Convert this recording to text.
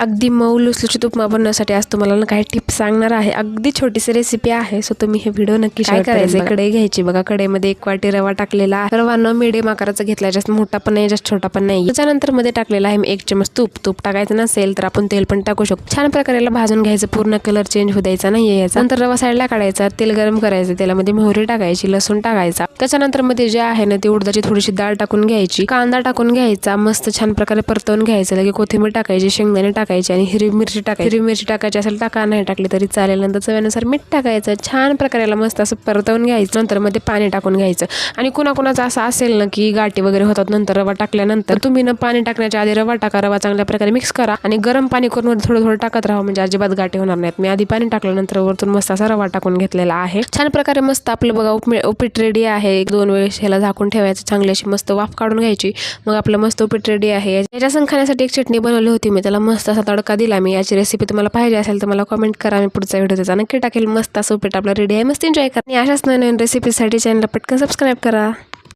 अगदी मऊ लुसलुशीत उपमा बनवण्यासाठी आज तुम्हाला ना काही टिप्स सांगणार आहे। अगदी छोटीशी रेसिपी आहे, सो तुम्ही हे व्हिडिओ नक्की काय करायचं, कढई घ्यायची बघा, कढईमध्ये 1 वाटी रवा टाकलेला आहे। रवा न मीडियम आकाराचा घेतला, जास्त मोठा पण नाही जास्त छोटा पण नाही। त्याच्यानंतर मध्ये टाकलेला आहे मी 1 चमच तूप टाकायचं नसेल तर आपण तेल पण टाकू शकतो। छान प्रकारे भाजून घ्यायचं, पूर्ण कलर चेंज होऊ द्यायचा नाहीये याचा। नंतर रवा साईडला काढायचा, तेल गरम करायचं, तेलामध्ये मोहरी टाकायची, लसूण टाकायचा। त्याच्यानंतर मध्ये जे आहे ना ती उडदाची थोडीशी डाळ टाकून घ्यायची, कांदा टाकून घ्यायचा, मस्त छान प्रकारे परतवून घ्यायचं। लगे कोथिंबीर टाकायची, शेंगदाणे टाकायचे आणि हिरवी मिरची टाकायची असेल टाका, नाही टाकली तरी चालेल। नंतर चवीनुसार मीठ टाकायचं, छान प्रकारे मस्त असं परतवून घ्यायचं। नंतर मध्ये पाणी टाकून घ्यायचं। आणि कुणाकुणाचं असं असेल ना की गाठी वगैरे होतात नंतर रवा टाकल्यानंतर, तुम्ही ना पाणी टाकण्याच्या आधी रवा टाका, रवा चांगल्या प्रकारे मिक्स करा आणि गरम पाणी करून थोडं टाकत राहा, म्हणजे अजिबात गाठी होणार नाहीत। मी आधी पाणी टाकल्यानंतर वरतून मस्त असा रवा टाकून घेतलेला आहे। छान प्रकारे मस्त आपलं बघा उपीट रेडी आहे। 2 वेळेस ह्याला झाकून ठेवायचं, चांगली अशी मस्त वाफ काढून घ्यायची, मग आपलं मस्त उपीट रेडी आहे। याच्या संग खाण्यासाठी एक चटणी बनवली होती मी, त्याला मस्त असा तडका दिला मी। याची रेसिपी तुम्हाला पाहिजे असेल तर मला कमेंट करा, मी पुढचा व्हिडिओ त्याचा नक्की टाकेल। मस्त असं उपीट आपलं रेडी आहे, मस्त एन्जॉय करा आणि अशाच नवीन रेसिपीसाठी चॅनलला पटकन सबस्क्राईब करा।